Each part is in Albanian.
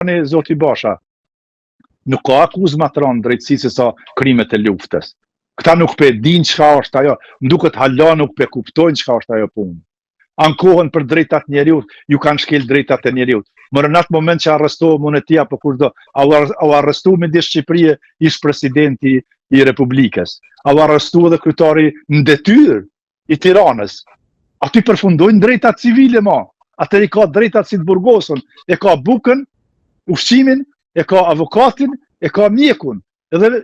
Zoti Basha, nuk ka akuzë më të rëndë drejtësisë se sa krimet e luftës. Këta nuk pe din çka është ajo, nduket hala nuk pe kuptojnë çka është ajo punë. Ankohen për drejtat e njeriut, ju kanë shkel drejtat e njeriut. Më në atë moment që arrestohem unë e ti apo kushdo, au arrestu me di Shqipërie ish presidenti i Republikës. Au arrestu edhe kryetari në detyrë i Tiranës. Aty përfundojnë drejtat civile ma. Atër i ka drejtat si të burgosën, e ka bukën, ushqimin, e ka avokatin, e ka mjekun. Edhe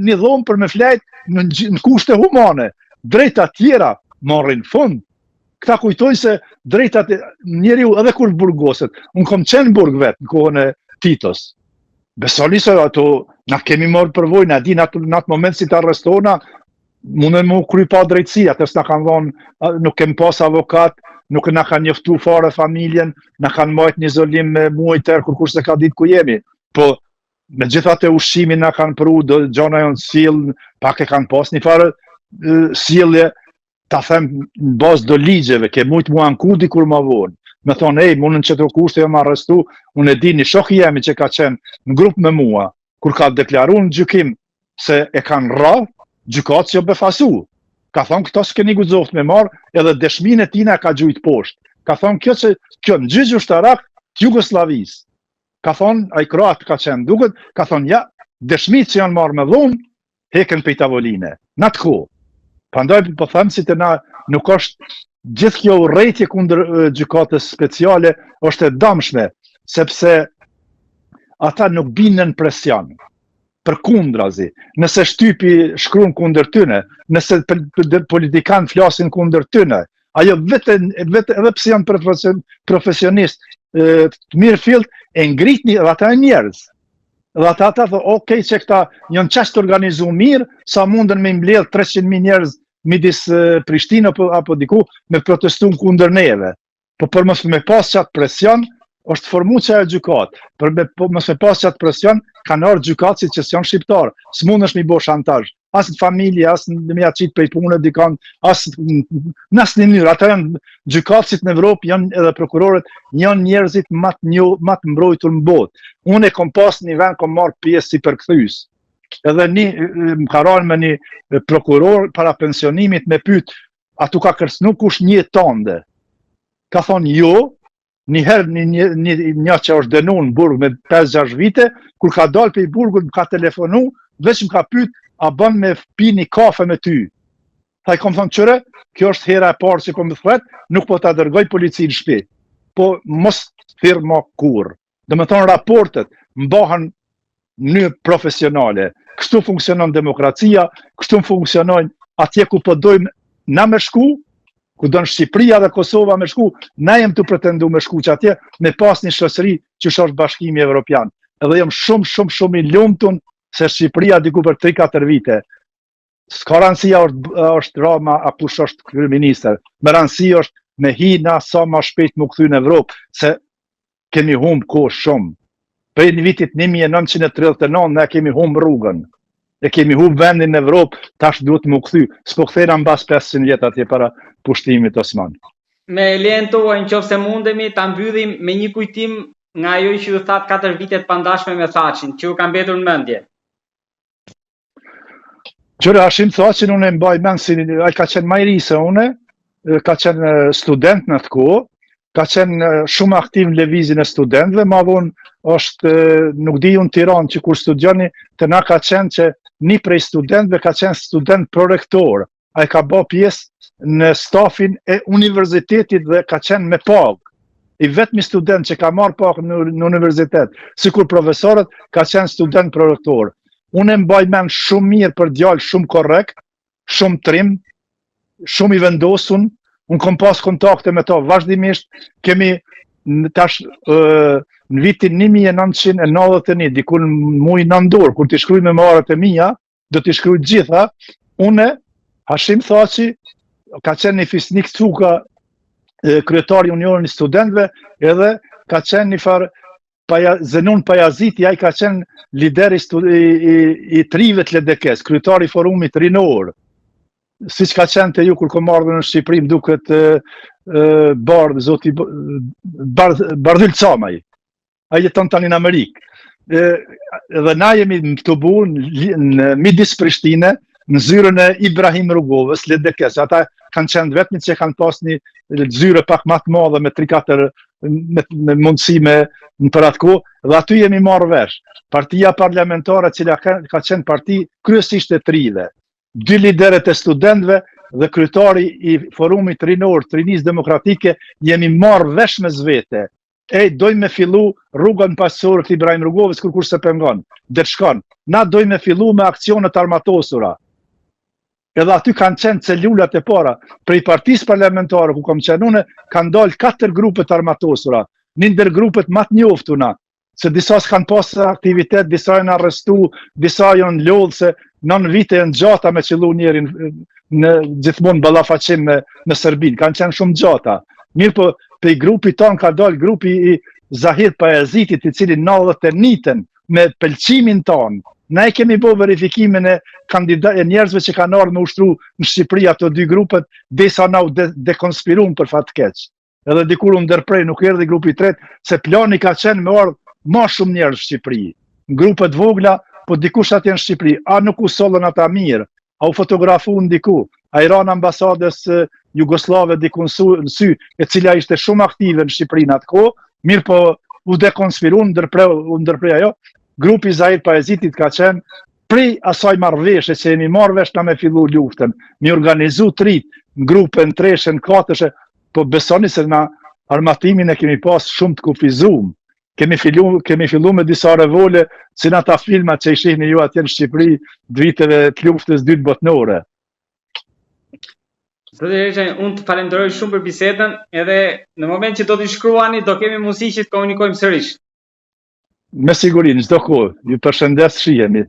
një dhomë për me flejt në kushte humane. Drejtat tjera marrin fund. Këta kujtojnë se drejtat njeriu edhe kur burgoset. Unë kom qenë burg vetë në kohën e Titos. Besoni se ato na kemi marrë përvojë, na di në atë moment si të arrestona, mundën mu kry pa drejtësi, atës na kanë dhonë, nuk kem pas avokat, nuk na kanë njoftu fare familjen, na kanë majt një izolim me muaj tërë kur se ka ditë ku jemi. Po me gjithat e ushqimin na kanë pru, gjona jonë sill, pak e kanë pas një farë sillje, ta them në bazë do ligjeve, ke mujt mua anku dikur ma vonë. Me thonë, ej, mundën që të kushte jam arrestu, unë e di një shok jemi që ka qenë në grup me mua, kur ka deklaru në gjykim se e kanë ra, gjykatë që befasu. Ka thonë, këto s'keni guzoft me marë, edhe dëshmin e tina ka gjujt poshtë. Ka thonë, kjo në gjyqë ushtarak të Jugoslavisë. Ka thonë, a i kroat ka qenë duket, ka thonë, ja, dëshmit që janë marë me dhunë, heken për i tavoline. Në të kohë. Prandaj po them si të na nuk është gjithë kjo urrëtie kundër gjykatës speciale është e dëmshme, sepse ata nuk binën në presion. Përkundrazi, nëse shtypi shkruan kundër tyne, nëse politikan flasin kundër tyne, ajo vetë edhe pse janë profesionist të mirë fillt e ngritni edhe ata e njerëz. Dhe ata thonë, okej, që këta janë qashtë organizu mirë, sa mundën me mbledh 300.000 njerëz midis Prishtinë apo diku me protestun kundër neve. Po për mos me pas qatë presion, është formu që e gjykat. Për mos me pas qatë presion, kanë arë gjykat si që s'janë shqiptarë. S'mund është mi bo shantazh. As në familje, as në me aqit prej punë, dikan, as në asë një njërë. Ata janë gjykatësit në Evropë, janë edhe prokurorët, janë njerëzit më të mbrojtur në botë. Unë e kom pas një vend, kom marrë pjesë si përkthys. Edhe më ka rarë me një prokuror para pensionimit me pyet, atu ka kërcnu kush një tande. Ka thonë jo, njëherë një që është denu në burg me 5-6 vite, kur ka dalë për i burgut më ka telefonu, veç më ka pyet, a bën me pi një kafe me ty. Tha i kom thonë qëre, kjo është hera e parë që po më thret, nuk po ta dërgoj polici në shtëpi. Po mos thirr më kurrë. Dhe me thonë raportet mbahen në profesionale. Kështu funksionon demokracia, kështu funksionojnë atje ku po dojmë na me shku, ku do në Shqipëria dhe Kosova me shku, na jem të pretendu me shku që atje me pas një shoqëri që është Bashkimi Evropian. Edhe jam shumë i lumtur se Shqipëria diku për 3-4 vite. S'ka rëndësia është Rama a kush është kryeministër. Me rëndësi është me hina sa ma shpejt më kthy në Evropë, se kemi humb kohë shumë. Prej në vitit 1939 ne kemi humb rrugën. E kemi humb vendin në Evropë, tash duhet më kthy. S'po kthena mbas 500 vjet atje para pushtimit osman. Me lejen tuaj, nëse mundemi ta mbyllim me një kujtim nga ajo që ju thatë 4 vitet pandashme me Thaçin, që ju ka mbetur në mendje. Qëre Hashim Thaçin unë e mbaj mend si ai ka qenë më i ri se unë, ka qenë student në atë kohë, ka qenë shumë aktiv në lëvizjen e studentëve, ma vonë është, nuk di unë Tiranë që kur studioni, të na ka qenë që një prej studentëve ka qenë student prorektor, ai ka bë pjesë në stafin e universitetit dhe ka qenë me pagë. I vetmi student që ka marrë pagë në universitet, sikur profesorët, ka qenë student prorektor. Unë e mbaj mend shumë mirë për djalë shumë korrekt, shumë trim, shumë i vendosun. Unë kom pas kontakte me to vazhdimisht, kemi tash në vitin 1991, diku në muaj nëndor, kur t'i shkruaj memoarat e mia, do t'i shkruaj gjitha, une, Hashim Thaçi, ka qenë një fisnik cuka, kryetari Unionit Studentëve, edhe ka qenë një farë Zenun Pajaziti, ai ka qenë lider i trive të LDK-s, kryetari i forumit rinor. Si që ka qenë të ju kur kom ardhur në Shqipëri, më duket Zoti Bardhyl Camaj. ai jeton tani në Amerikë. Dhe na jemi të bunë në midis Prishtine, në zyrën e Ibrahim Rrugovës, Ledekes. Ata kanë qenë vetëm që kanë pas një zyrë pak më të madhe me 3-4 me mundësi në për atë kohë, dhe aty jemi marrë vesh. Partia parlamentare cila ka qenë parti kryesisht e trive, 2 lideret e studentëve dhe kryetari i forumit rinor, Trinisë Demokratike, jemi marrë vesh me zvete. Dojmë me fillu rrugën pasorë të Ibrahim Rrugovës kur se pengon, dhe shkon. Na dojmë me fillu me aksionet armatosura. Edhe aty kanë qenë celulat e para. Prej partisë parlamentare ku kam qenë une, kanë dalë 4 grupet armatosura. Një ndër grupet më të njoftuna, se disa s'kanë pasë aktivitet, disa janë arrestu, disa janë lodhë, se 9 vite janë gjata me qëllu njerin në gjithmonë ballafaqim me Serbinë. Kanë qenë shumë gjata. Mirë po, pe grupi tonë ka dalë grupi i Zahir Pajazitit, i cili 91 me pëlqimin tonë. Ne kemi bo verifikimin e njerëzve që kanë ardhur me ushtru në Shqipëri ato 2 grupet, desa na u dekonspiruan për fat keq. Edhe dikur u ndërprej, nuk erdhi grupi i tretë, se plani ka qenë me ardhur më shumë njerëz në Shqipëri. Në grupet vogla, po dikush atje në Shqipëri, a nuk u sollën ata mirë, a u fotografuan diku, a i ranë ambasadës Jugoslave diku në sy, e cila ishte shumë aktive në Shqipëri në atë kohë, mirë po u dekonspiruan, u ndërprej ajo. Grupi Zahir Pajazitit ka qenë prej asaj marrëveshje që jemi marrë vesh na me fillu luftën, mi organizu trit në grupën, treshen, katëshe, po besoni se na armatimin e kemi pas shumë të kufizum. Kemi fillu me disa revole, si në ata filmat që i shihni ju atje në Shqipëri, viteve të luftës 2 botnore. Zoti Reçaj, unë të falenderoj shumë për bisedën, edhe në moment që do t'i shkruani, do kemi mundësi që të komunikojmë sërish. Me siguri, në çdo kohë, ju përshëndes, shihemi.